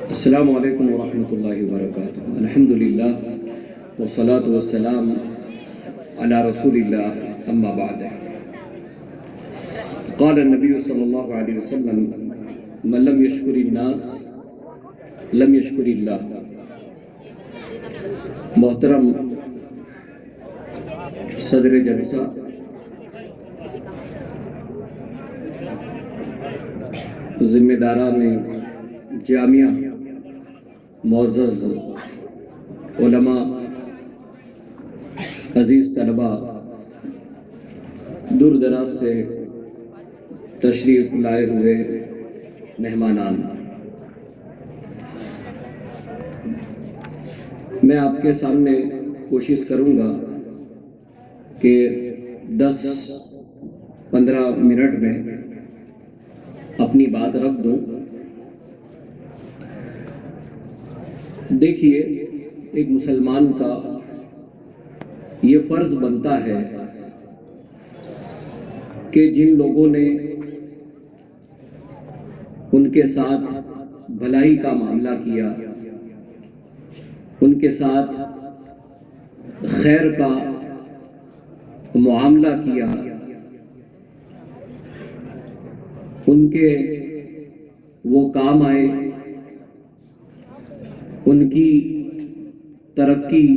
السلام علیکم ورحمۃ اللہ وبرکاتہ۔ الحمدللہ والصلاة والسلام علی رسول اللہ، اما بعد۔ قال النبی صلی اللہ علیہ وسلم من لم یشکر الناس لم یشکر اللہ۔ محترم صدر جلسہ، ذمہ داران جامعہ، معزز علماء، عزیز طلباء، دور دراز سے تشریف لائے ہوئے مہمانان، میں آپ کے سامنے کوشش کروں گا کہ 10-15 منٹ میں اپنی بات رکھ دوں۔ دیکھیے، ایک مسلمان کا یہ فرض بنتا ہے کہ جن لوگوں نے ان کے ساتھ بھلائی کا معاملہ کیا، ان کے ساتھ خیر کا معاملہ کیا، ان کے وہ کام آئے، ان کی ترقی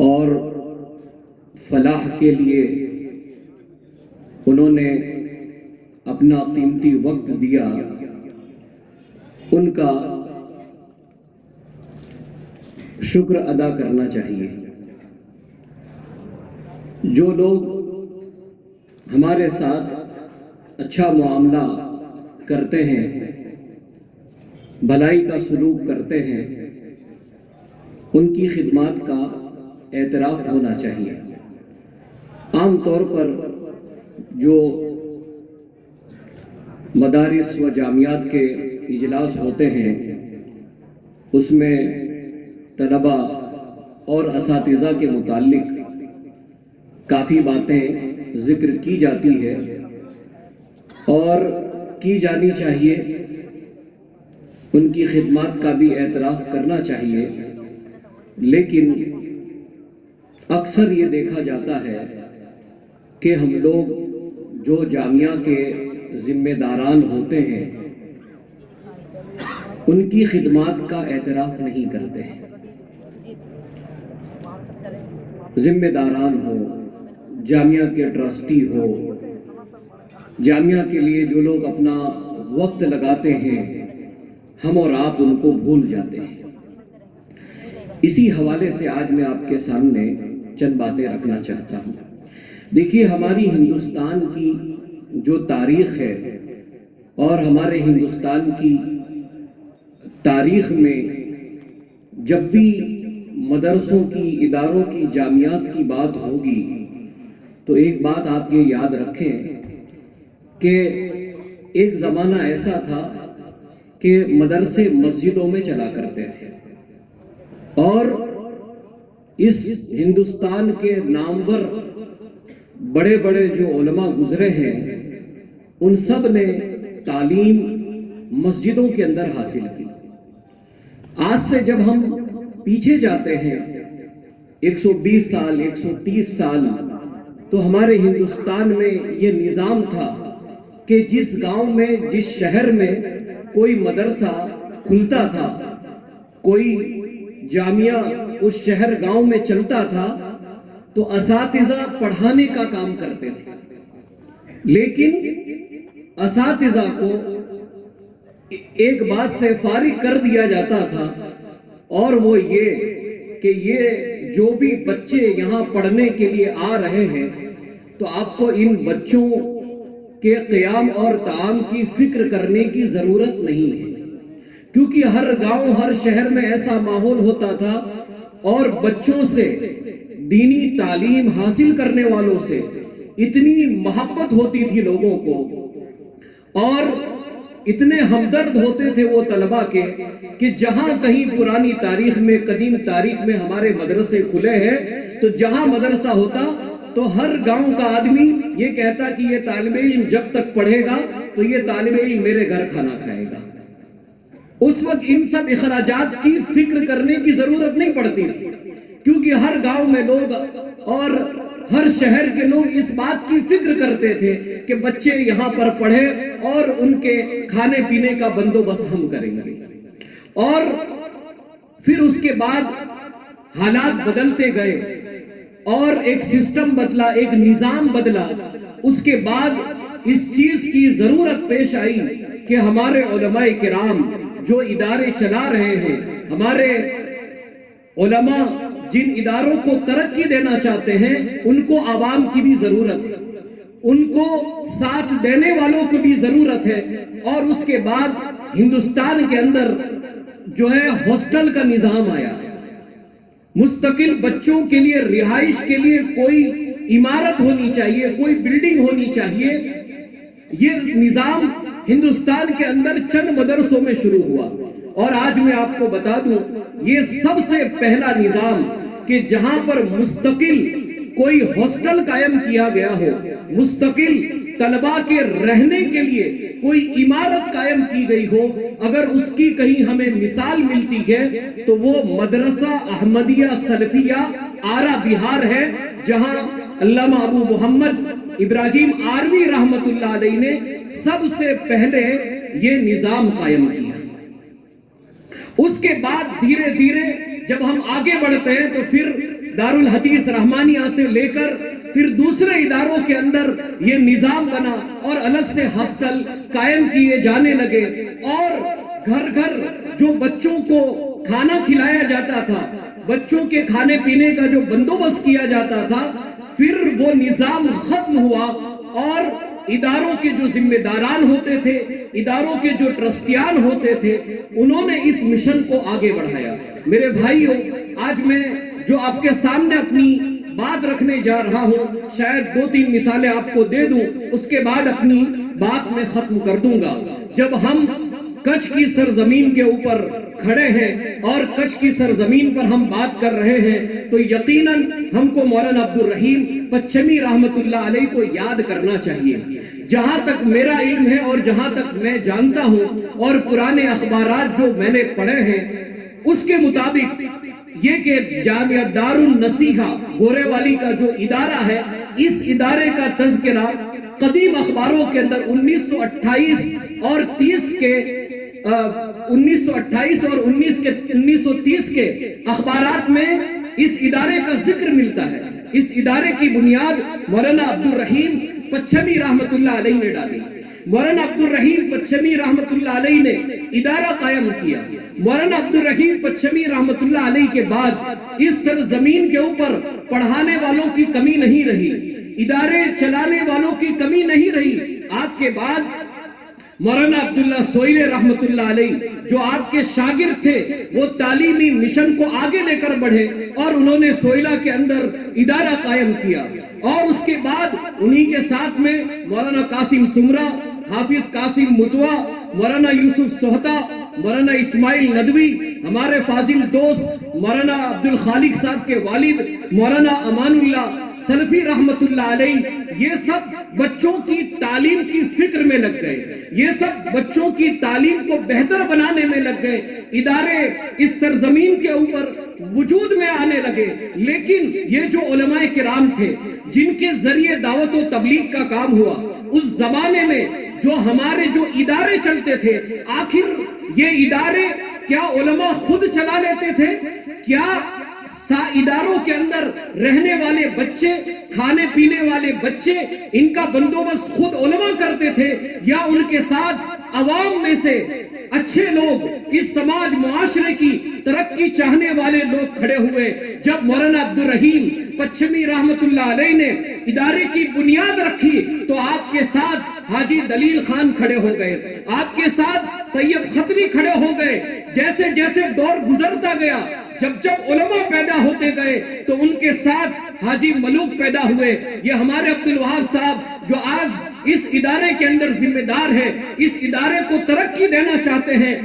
اور فلاح کے لیے انہوں نے اپنا قیمتی وقت دیا، ان کا شکر ادا کرنا چاہیے۔ جو لوگ ہمارے ساتھ اچھا معاملہ کرتے ہیں، بھلائی کا سلوک کرتے ہیں، ان کی خدمات کا اعتراف ہونا چاہیے۔ عام طور پر جو مدارس و جامعات کے اجلاس ہوتے ہیں، اس میں طلباء اور اساتذہ کے متعلق کافی باتیں ذکر کی جاتی ہے اور کی جانی چاہیے، ان کی خدمات کا بھی اعتراف کرنا چاہیے، لیکن اکثر یہ دیکھا جاتا ہے کہ ہم لوگ جو جامعہ کے ذمہ داران ہوتے ہیں ان کی خدمات کا اعتراف نہیں کرتے ہیں۔ ذمہ داران ہو، جامعہ کے ٹرسٹی ہو، جامعہ کے لیے جو لوگ اپنا وقت لگاتے ہیں، ہم اور آپ ان کو بھول جاتے ہیں۔ اسی حوالے سے آج میں آپ کے سامنے چند باتیں رکھنا چاہتا ہوں۔ دیکھیے، ہماری ہندوستان کی جو تاریخ ہے اور ہمارے ہندوستان کی تاریخ میں جب بھی مدرسوں کی، اداروں کی، جامعات کی بات ہوگی تو ایک بات آپ یہ یاد رکھیں کہ ایک زمانہ ایسا تھا کہ مدرسے مسجدوں میں چلا کرتے تھے، اور اس ہندوستان کے نامور بڑے بڑے جو علماء گزرے ہیں ان سب نے تعلیم مسجدوں کے اندر حاصل کی۔ آج سے جب ہم پیچھے جاتے ہیں 120 سال، 130 سال، تو ہمارے ہندوستان میں یہ نظام تھا کہ جس گاؤں میں، جس شہر میں کوئی مدرسہ کھلتا تھا، کوئی جامعہ اس شہر گاؤں میں چلتا تھا، تو اساتذہ پڑھانے کا کام کرتے تھے، لیکن اساتذہ کو ایک بات سے فارغ کر دیا جاتا تھا، اور وہ یہ کہ یہ جو بھی بچے یہاں پڑھنے کے لیے آ رہے ہیں تو آپ کو ان بچوں کے قیام اور طعام کی فکر کرنے کی ضرورت نہیں ہے، کیونکہ ہر گاؤں، ہر شہر میں ایسا ماحول ہوتا تھا، اور بچوں سے، دینی تعلیم حاصل کرنے والوں سے اتنی محبت ہوتی تھی لوگوں کو، اور اتنے ہمدرد ہوتے تھے وہ طلباء کے کہ جہاں کہیں پرانی تاریخ میں، قدیم تاریخ میں ہمارے مدرسے کھلے ہیں، تو جہاں مدرسہ ہوتا تو ہر گاؤں کا آدمی یہ کہتا کہ یہ طالب علم جب تک پڑھے گا تو یہ طالب علم میرے گھر کھانا کھائے گا۔ اس وقت ان سب اخراجات کی فکر کرنے کی ضرورت نہیں پڑتی تھی، کیونکہ ہر گاؤں میں لوگ اور ہر شہر کے لوگ اس بات کی فکر کرتے تھے کہ بچے یہاں پر پڑھے اور ان کے کھانے پینے کا بندوبست ہم کریں گے۔ اور پھر اس کے بعد حالات بدلتے گئے اور ایک سسٹم بدلا، ایک نظام بدلا۔ اس کے بعد اس چیز کی ضرورت پیش آئی کہ ہمارے علماء کرام جو ادارے چلا رہے ہیں، ہمارے علماء جن اداروں کو ترقی دینا چاہتے ہیں، ان کو عوام کی بھی ضرورت ہے، ان کو ساتھ دینے والوں کو بھی ضرورت ہے۔ اور اس کے بعد ہندوستان کے اندر جو ہے ہاسٹل کا نظام آیا، مستقل بچوں کے لیے رہائش کے لیے کوئی عمارت ہونی چاہیے، کوئی بلڈنگ ہونی چاہیے۔ یہ نظام ہندوستان کے اندر چند مدرسوں میں شروع ہوا، اور آج میں آپ کو بتا دوں یہ سب سے پہلا نظام کہ جہاں پر مستقل کوئی ہاسٹل قائم کیا گیا ہو، مستقل طلباء کے رہنے کے لیے کوئی عمارت قائم کی گئی ہو، اگر اس کی کہیں ہمیں مثال ملتی ہے تو وہ مدرسہ احمدیہ سلفیہ آرا بہار ہے، جہاں علامہ ابو محمد ابراہیم آروی رحمت اللہ علیہ نے سب سے پہلے یہ نظام قائم کیا۔ اس کے بعد دھیرے دھیرے جب ہم آگے بڑھتے ہیں تو پھر دارالحدیث رحمانیہ سے لے کر پھر دوسرے اداروں کے اندر یہ نظام بنا اور الگ سے ہاسٹل قائم کیے جانے لگے، اور گھر گھر جو بچوں کو کھانا کھلایا جاتا تھا، بچوں کے کھانے پینے کا جو بندوبست کیا جاتا تھا، پھر وہ نظام ختم ہوا، اور اداروں کے جو ذمہ داران ہوتے تھے، اداروں کے جو ٹرسٹیان ہوتے تھے، انہوں نے اس مشن کو آگے بڑھایا۔ میرے بھائیوں، آج میں جو آپ کے سامنے اپنی بات رکھنے جا رہا ہوں، شاید 2-3 مثالیں آپ کو دے دوں، اس کے بعد اپنی بات میں ختم کر دوں گا۔ جب ہم کچھ کی سرزمین کے اوپر کھڑے ہیں اور کچھ کی سرزمین پر ہم بات کر رہے ہیں تو یقیناً ہم کو مولانا عبدالرحیم پچھمی رحمت اللہ علیہ کو یاد کرنا چاہیے۔ جہاں تک میرا علم ہے اور جہاں تک میں جانتا ہوں اور پرانے اخبارات جو میں نے پڑھے ہیں، اس کے مطابق یہ کہ جامعہ دارالنصیحہ گورے والی کا جو ادارہ ہے، اس ادارے کا تذکرہ قدیم اخباروں کے اندر 1928 اور 30 کے 1928 اور 1930 کے اخبارات میں اس ادارے کا ذکر ملتا ہے۔ اس ادارے کی بنیاد مولانا عبدالرحیم پچھمی رحمت اللہ علیہ نے ڈالی۔ مولانا عبدالرحیم پچھمی رحمت اللہ علیہ نے ادارہ قائم کیا۔ مولانا عبدالرحیم پچھمی رحمت اللہ علیہ کے بعد اس سرزمین کے اوپر پڑھانے والوں کی کمی نہیں رہی، ادارے چلانے والوں کی کمی نہیں رہی۔ آپ کے بعد مولانا عبداللہ سوئیل رحمت اللہ علیہ جو آپ کے شاگرد تھے، وہ تعلیمی مشن کو آگے لے کر بڑھے اور انہوں نے سوئلہ کے اندر ادارہ قائم کیا، اور اس کے بعد انہی کے ساتھ میں مولانا قاسم سمرہ، حافظ قاسم متوا، مولانا یوسف سہتا، مولانا اسماعیل ندوی، ہمارے فاضل دوست مولانا عبدالخالق صاحب کے والد مولانا امان اللہ سلفی رحمت اللہ علیہ، یہ سب بچوں کی تعلیم کی فکر میں لگ گئے، یہ سب بچوں کی تعلیم کو بہتر بنانے میں لگ گئے۔ ادارے اس سرزمین کے اوپر وجود میں آنے لگے، لیکن یہ جو علماء کرام تھے جن کے ذریعے دعوت و تبلیغ کا کام ہوا، اس زمانے میں جو ہمارے جو ادارے چلتے تھے، آخر یہ ادارے کیا علماء خود چلا لیتے تھے؟ کیا اداروں کے اندر رہنے والے بچے، کھانے پینے والے بچے، ان کا بندوبست خود علماء کرتے تھے، یا ان کے ساتھ عوام میں سے اچھے لوگ، اس سماج معاشرے کی ترقی چاہنے والے لوگ کھڑے ہوئے؟ جب مولانا عبدالرحیم پچھمی رحمت اللہ علیہ نے ادارے کی بنیاد رکھی تو آپ کے ساتھ حاجی دلیل خان کھڑے ہو گئے، آپ کے ساتھ طیب خطری کھڑے ہو گئے۔ جیسے جیسے دور گزرتا گیا، جب جب علماء پیدا ہوتے گئے تو ان کے ساتھ حاجی ملوک پیدا ہوئے۔ یہ ہمارے عبدالوہاب صاحب جو آج اس ادارے کے اندر ذمہ دار ہے، اس ادارے کو ترقی دینا چاہتے ہیں،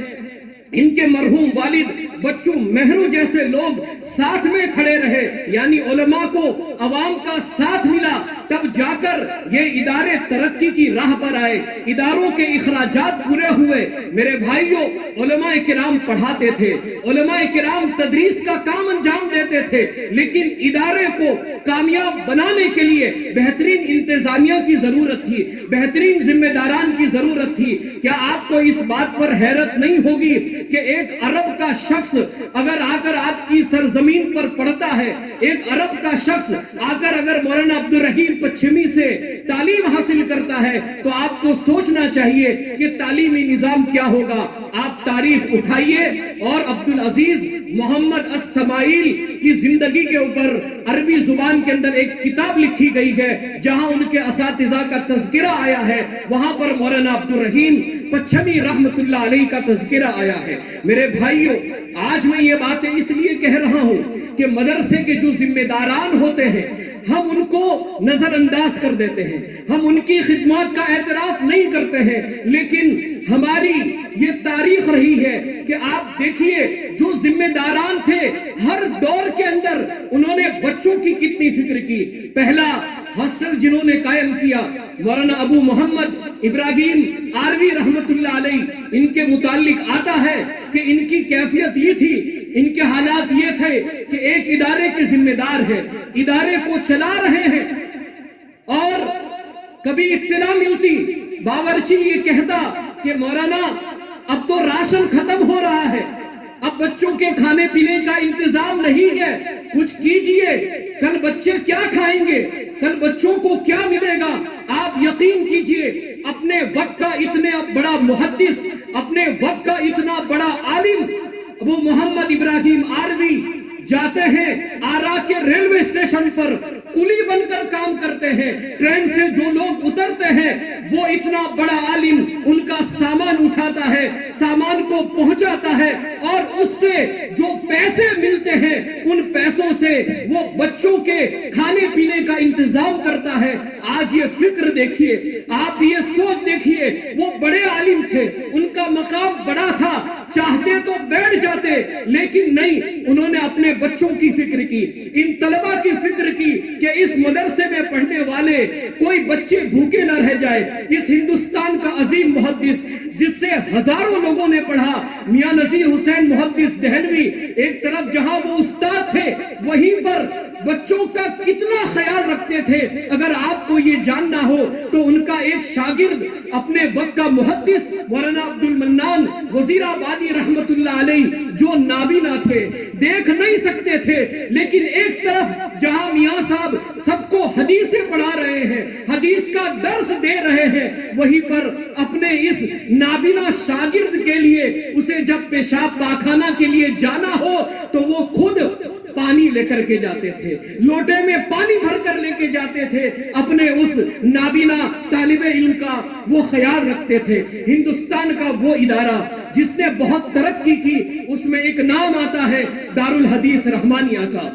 ان کے مرحوم والد بچوں مہرو جیسے لوگ ساتھ میں کھڑے رہے، یعنی علماء کو عوام کا ساتھ ملا، تب جا کر یہ ادارے ترقی کی راہ پر آئے، اداروں کے اخراجات پورے ہوئے۔ میرے بھائیوں، علماء کرام پڑھاتے تھے، علماء کرام تدریس کا کام انجام دیتے تھے، لیکن ادارے کو کامیاب بنانے کے لیے بہترین انتظامیہ کی ضرورت تھی، بہترین ذمہ داران کی ضرورت تھی۔ کیا آپ کو اس بات پر حیرت نہیں ہوگی کہ ایک عرب کا شخص اگر آ کر آپ کی سرزمین پر پڑھتا ہے، ایک عرب کا شخص آ کر اگر مولانا عبدالرحیم پچھمی سے تعلیم حاصل کرتا ہے تو آپ کو سوچنا چاہیے کہ تعلیمی نظام کیا ہوگا۔ آپ تاریخ اٹھائیے اور عبدالعزیز محمد السماعیل کی زندگی کے اوپر عربی زبان کے اندر ایک کتاب لکھی گئی ہے جہاں ان کے اساتذہ کا تذکرہ آیا ہے، وہاں پر مولانا عبدالرحیم پچھمی رحمت اللہ علیہ کا تذکرہ آیا ہے۔ میرے بھائیوں، آج میں یہ باتیں اس لیے کہہ رہا ہوں کہ مدرسے کے جو ذمہ داران ہوتے ہیں ہم ان کو نظر انداز کر دیتے ہیں، ہم ان کی خدمات کا اعتراف نہیں کرتے ہیں، لیکن ہماری یہ تاریخ رہی ہے کہ آپ دیکھیے جو ذمہ داران تھے ہر دور کے اندر انہوں نے بچوں کی کتنی فکر کی۔ پہلا ہاسٹل جنہوں نے قائم کیا مولانا ابو محمد ابراہیم آروی رحمت اللہ علیہ، ان کے متعلق آتا ہے کہ ان کی کیفیت یہ تھی، ان کے حالات یہ تھے کہ ایک ادارے کے ذمہ دار ہیں، ادارے کو چلا رہے ہیں، اور کبھی اطلاع ملتی، باورچی یہ کہتا کہ مولانا اب تو راشن ختم ہو رہا ہے، اب بچوں کے کھانے پینے کا انتظام نہیں ہے، کچھ کیجئے، کل بچے کیا کھائیں گے، کل بچوں کو کیا ملے گا۔ آپ یقین کیجئے اپنے وقت کا اتنا بڑا محدث، اپنے وقت کا اتنا بڑا عالم ابو محمد ابراہیم آروی جاتے ہیں آرا کے ریلوے اسٹیشن پر، کلی بن کر کام کرتے ہیں، ٹرین سے جو لوگ اترتے ہیں وہ اتنا بڑا عالم ان کا سامان اٹھاتا ہے، سامان کو پہنچاتا ہے، اور اس سے جو پیسے ملتے ہیں ان پیسوں سے وہ بچوں کے کھانے پینے کا انتظام کرتا ہے۔ آج یہ فکر دیکھیے، آپ یہ سوچ دیکھیے، وہ بڑے عالم تھے، ان کا مقام بڑا تھا، چاہتے تو بیٹھ جاتے، لیکن نہیں، انہوں نے اپنے بچوں کی فکر کی، ان طلبہ کی فکر کی کہ اس مدرسے میں پڑھنے والے کوئی بچے بھوکے نہ رہ جائے۔ اس ہندوستان کا عظیم محدث جس سے ہزاروں لوگوں نے پڑھا، میاں نذیر حسین محدث دہلوی، ایک طرف جہاں وہ استاد تھے وہیں پر بچوں کا کتنا خیال رکھتے تھے۔ اگر آپ کو یہ جاننا ہو تو ان کا ایک شاگرد اپنے وقت کا محدث مولانا عبد المنان وزیر آبادی رحمت اللہ علیہ، جو نابینا تھے، دیکھ نہیں سکتے تھے، لیکن ایک طرف جہاں میاں صاحب سب کو حدیثیں پڑھا رہے ہیں، حدیث کا درس دے رہے ہیں، وہیں پر اپنے اس نابینا شاگرد کے لیے اسے جب پیشاب پاخانہ کے لیے جانا ہو تو وہ خود پانی لے کر کے جاتے تھے، لوٹے میں پانی بھر کر لے کے جاتے تھے، اپنے اس نابینا طالب علم کا وہ خیال رکھتے تھے۔ ہندوستان کا وہ ادارہ جس نے بہت ترقی کی، اس میں ایک نام آتا ہے دارالحدیث رحمانیہ کا۔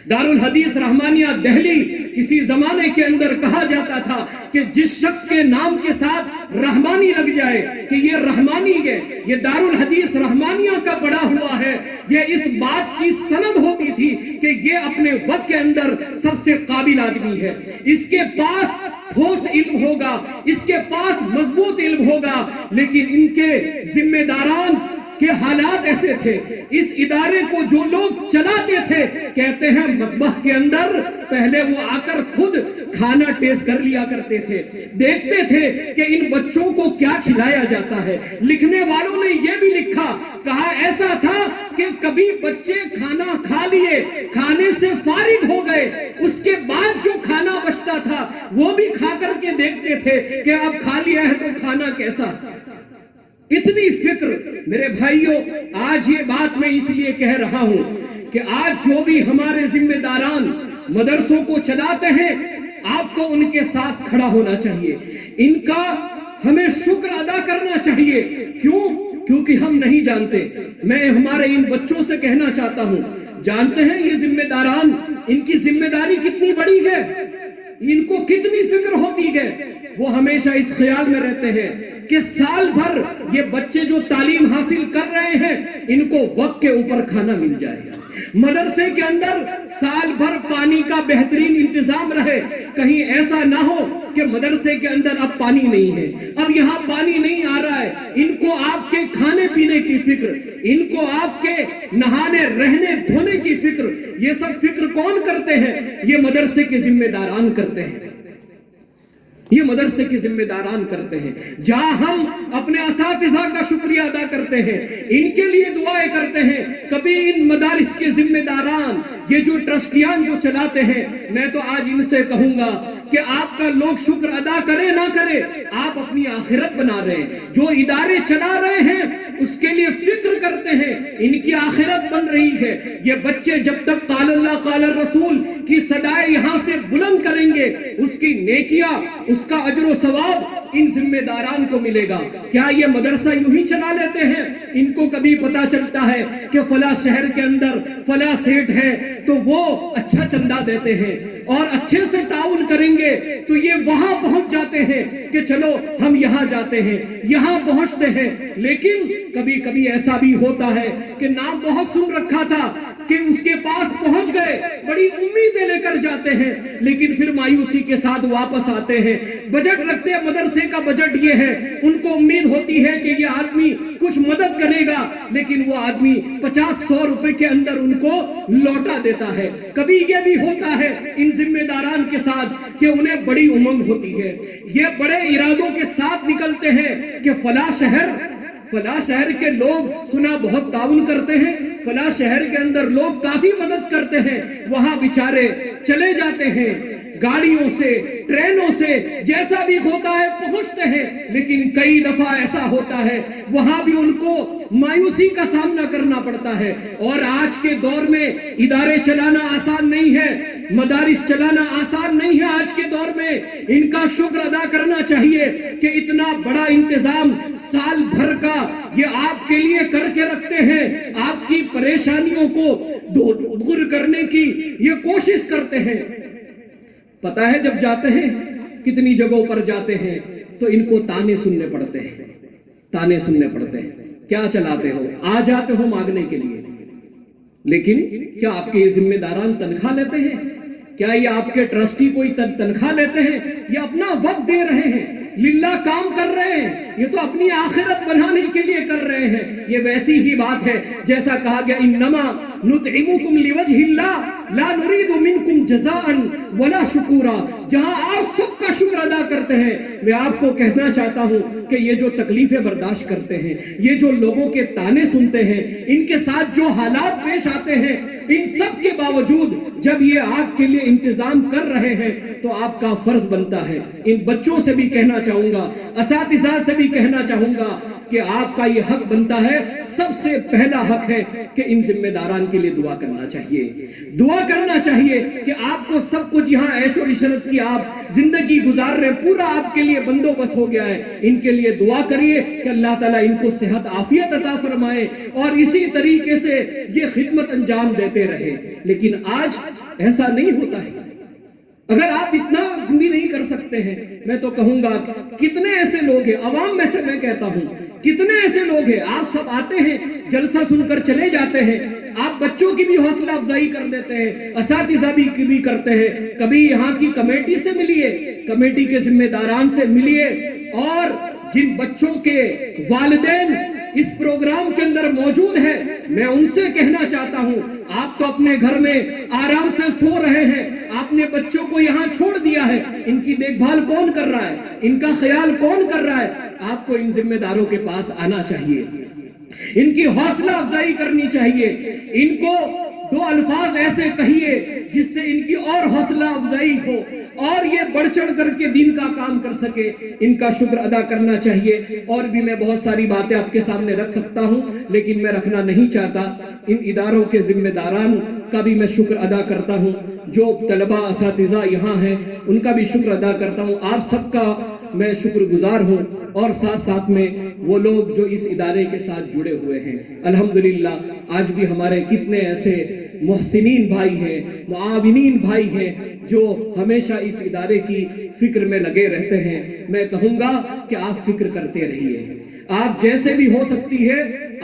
دارالحدیث رحمانیہ دہلی کسی زمانے کے اندر کہا جاتا تھا کہ جس شخص کے نام کے ساتھ رحمانی لگ جائے کہ یہ رحمانی ہے، یہ دارالحدیث رحمانیہ کا پڑھا ہوا ہے، یہ اس بات کی سند ہوتی تھی کہ یہ اپنے وقت کے اندر سب سے قابل آدمی ہے، اس کے پاس ٹھوس علم ہوگا، اس کے پاس مضبوط علم ہوگا، لیکن ان کے ذمہ داران کہ حالات ایسے تھے، اس ادارے کو جو لوگ چلاتے تھے کہتے ہیں مطبخ کے اندر پہلے وہ آ کر خود کھانا ٹیسٹ کر لیا کرتے تھے، دیکھتے تھے کہ ان بچوں کو کیا کھلایا جاتا ہے۔ لکھنے والوں نے یہ بھی لکھا، کہا ایسا تھا کہ کبھی بچے کھانا کھا لیے، کھانے سے فارغ ہو گئے، اس کے بعد جو کھانا بچتا تھا وہ بھی کھا کر کے دیکھتے تھے کہ اب کھا لیا ہے تو کھانا کیسا۔ اتنی فکر میرے بھائیوں، آج یہ بات میں اس لیے کہہ رہا ہوں کہ آج جو بھی ہمارے ذمہ داران مدرسوں کو چلاتے ہیں، آپ کو ان کے ساتھ کھڑا ہونا چاہیے، ان کا ہمیں شکر ادا کرنا چاہیے۔ کیوں؟ کیونکہ ہم نہیں جانتے۔ میں ہمارے ان بچوں سے کہنا چاہتا ہوں، جانتے ہیں یہ ذمہ داران، ان کی ذمہ داری کتنی بڑی ہے، ان کو کتنی فکر ہوتی ہے۔ وہ ہمیشہ اس خیال میں رہتے ہیں کہ سال بھر یہ بچے جو تعلیم حاصل کر رہے ہیں ان کو وقت کے اوپر کھانا مل جائے، مدرسے کے اندر سال بھر پانی کا بہترین انتظام رہے، کہیں ایسا نہ ہو کہ مدرسے کے اندر اب پانی نہیں ہے، اب یہاں پانی نہیں آ رہا ہے، ان کو آپ کے کھانے پینے کی فکر، ان کو آپ کے نہانے رہنے دھونے کی فکر، یہ سب فکر کون کرتے ہیں؟ یہ مدرسے کے ذمہ داران کرتے ہیں، یہ مدرسے کے ذمہ داران کرتے ہیں۔ جہاں ہم اپنے اساتذہ کا شکریہ ادا کرتے ہیں، ان کے لیے دعائیں کرتے ہیں، کبھی ان مدارس کے ذمہ داران، یہ جو ٹرسٹیان جو چلاتے ہیں، میں تو آج ان سے کہوں گا کہ آپ کا لوگ شکر ادا کرے نہ کرے، آپ اپنی آخرت بنا رہے ہیں، جو ادارے چلا رہے ہیں اس کے لیے فکر کرتے ہیں، ان کی آخرت بن رہی ہے۔ یہ بچے جب تک قال اللہ قال الرسول کی صدائے یہاں سے بلند کریں گے، اس کی نیکیاں، اس کا اجر و ثواب ان ذمہ داران کو ملے گا۔ کیا یہ مدرسہ یوں ہی چلا لیتے ہیں؟ ان کو کبھی پتا چلتا ہے کہ فلاں شہر کے اندر فلاں سیٹ ہے تو وہ اچھا چندہ دیتے ہیں اور اچھے سے تعاون کریں گے تو یہ وہاں پہنچ جاتے ہیں کہ چلو ہم یہاں جاتے ہیں، یہاں پہنچتے ہیں۔ لیکن کبھی کبھی ایسا بھی ہوتا ہے کہ نام بہت سن رکھا تھا کہ اس کے پاس پہنچ گئے، بڑی امیدیں لے کر جاتے ہیں، لیکن پھر مایوسی کے ساتھ واپس آتے ہیں۔ بجٹ رکھتے ہیں، مدرسے کا بجٹ یہ ہے، ان کو امید ہوتی ہے کہ یہ آدمی کچھ مدد کرے گا، لیکن وہ آدمی 50-100 روپے کے اندر ان کو لوٹا دیتا ہے۔ کبھی یہ بھی ہوتا ہے ان ذمہ داران کے ساتھ کہ انہیں بڑی امنگ ہوتی ہے، یہ بڑے ارادوں کے ساتھ نکلتے ہیں کہ فلاں شہر کے لوگ سنا بہت تعاون کرتے ہیں، فلاں شہر کے اندر لوگ کافی مدد کرتے ہیں، وہاں بیچارے چلے جاتے ہیں، گاڑیوں سے، ٹرینوں سے، جیسا بھی ہوتا ہے پہنچتے ہیں، لیکن کئی دفعہ ایسا ہوتا ہے وہاں بھی ان کو مایوسی کا سامنا کرنا پڑتا ہے۔ اور آج کے دور میں ادارے چلانا آسان نہیں ہے، مدارس چلانا آسان نہیں ہے۔ آج کے دور میں ان کا شکر ادا کرنا چاہیے کہ اتنا بڑا انتظام سال بھر کا یہ آپ کے لیے کر کے رکھتے ہیں، آپ کی پریشانیوں کو دور کرنے کی یہ کوشش کرتے ہیں۔ پتہ ہے جب جاتے ہیں کتنی جگہوں پر جاتے ہیں تو ان کو تانے سننے پڑتے ہیں، تانے سننے پڑتے ہیں، کیا چلاتے ہو، آ جاتے ہو مانگنے کے لیے، لیکن کیا آپ کے یہ ذمہ داران تنخواہ لیتے ہیں؟ کیا یہ آپ کے ٹرسٹی کوئی تنخواہ لیتے ہیں؟ یہ اپنا وقت دے رہے ہیں، للہ کام کر رہے ہیں، یہ تو اپنی آخرت بنانے کے لیے کر رہے ہیں۔ یہ ویسی ہی بات ہے جیسا کہا گیا انما نطعمکم لوجہ اللہ لا نرید منکم جزاء ولا شکورا۔ جہاں آپ سب کا شکر ادا کرتے ہیں، میں آپ کو کہنا چاہتا ہوں کہ یہ جو تکلیفیں برداشت کرتے ہیں، یہ جو لوگوں کے تانے سنتے ہیں، ان کے ساتھ جو حالات پیش آتے ہیں، ان سب کے باوجود جب یہ آپ کے لیے انتظام کر رہے ہیں تو آپ کا فرض بنتا ہے۔ ان بچوں سے بھی کہنا چاہوں گا، اساتذہ سے بھی کہنا چاہوں گا کہ آپ کا یہ حق بنتا ہے، سب سے پہلا حق ہے کہ ان ذمہ داران کے لیے دعا کرنا چاہیے، دعا کرنا چاہیے کہ آپ کو سب کچھ یہاں عیش و عشرت کی آپ زندگی گزار رہے ہیں، پورا آپ کے لیے بندوبست ہو گیا ہے، ان کے لیے دعا کریے کہ اللہ تعالیٰ ان کو صحت عافیت عطا فرمائے اور اسی طریقے سے یہ خدمت انجام دیتے رہے۔ لیکن آج ایسا نہیں ہوتا ہے۔ اگر آپ اتنا بھی نہیں کر سکتے ہیں، میں تو کہوں گا کتنے ایسے لوگ ہیں، عوام میں سے میں کہتا ہوں، کتنے ایسے لوگ ہیں، آپ سب آتے ہیں جلسہ سن کر چلے جاتے ہیں، آپ بچوں کی بھی حوصلہ افزائی کر دیتے ہیں، اساتذہ بھی کرتے ہیں، کبھی یہاں کی کمیٹی سے ملیے، کمیٹی کے ذمہ داران سے ملیے، اور جن بچوں کے والدین اس پروگرام کے اندر موجود ہیں، میں ان سے کہنا چاہتا ہوں، آپ تو اپنے گھر میں آرام سے سو رہے ہیں، آپ نے بچوں کو یہاں چھوڑ دیا ہے، ان کی دیکھ بھال کون کر رہا ہے، ان کا خیال کون کر رہا ہے؟ آپ کو ان ذمہ داروں کے پاس آنا چاہیے، ان کی حوصلہ افزائی کرنی چاہیے، ان کو دو الفاظ ایسے کہیے جس سے ان کی اور حوصلہ افزائی ہو اور یہ بڑھ چڑھ کر کے دین کا کام کر سکے، ان کا شکر ادا کرنا چاہیے۔ اور بھی میں بہت ساری باتیں آپ کے سامنے رکھ سکتا ہوں، لیکن میں رکھنا نہیں چاہتا۔ ان اداروں کے ذمہ داران کا بھی میں شکر ادا کرتا ہوں، جو طلبہ اساتذہ یہاں ہیں ان کا بھی شکر ادا کرتا ہوں، آپ سب کا میں شکر گزار ہوں، اور ساتھ ساتھ میں وہ لوگ جو اس ادارے کے ساتھ جڑے ہوئے ہیں۔ الحمدللہ آج بھی ہمارے کتنے ایسے محسنین بھائی ہیں، معاونین بھائی ہیں جو ہمیشہ اس ادارے کی فکر میں لگے رہتے ہیں، میں کہوں گا کہ آپ فکر کرتے رہیے، آپ جیسے بھی ہو سکتی ہے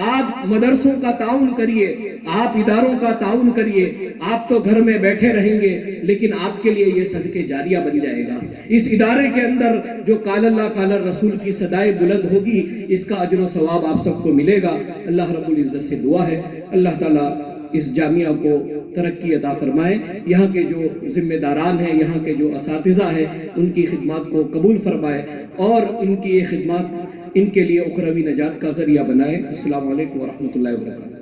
آپ مدرسوں کا تعاون کریے، آپ اداروں کا تعاون کریے، آپ تو گھر میں بیٹھے رہیں گے لیکن آپ کے لیے یہ صدقہ جاریہ بن جائے گا۔ اس ادارے کے اندر جو قال اللہ قال الرسول کی صدائے بلند ہوگی، اس کا اجر و ثواب آپ سب کو ملے گا۔ اللہ رب العزت سے دعا ہے اللہ تعالیٰ اس جامعہ کو ترقی عطا فرمائے، یہاں کے جو ذمہ داران ہیں، یہاں کے جو اساتذہ ہیں، ان کی خدمات کو قبول فرمائے اور ان کی یہ خدمات ان کے لیے اخروی نجات کا ذریعہ بنائے۔ السلام علیکم ورحمۃ اللہ وبرکاتہ۔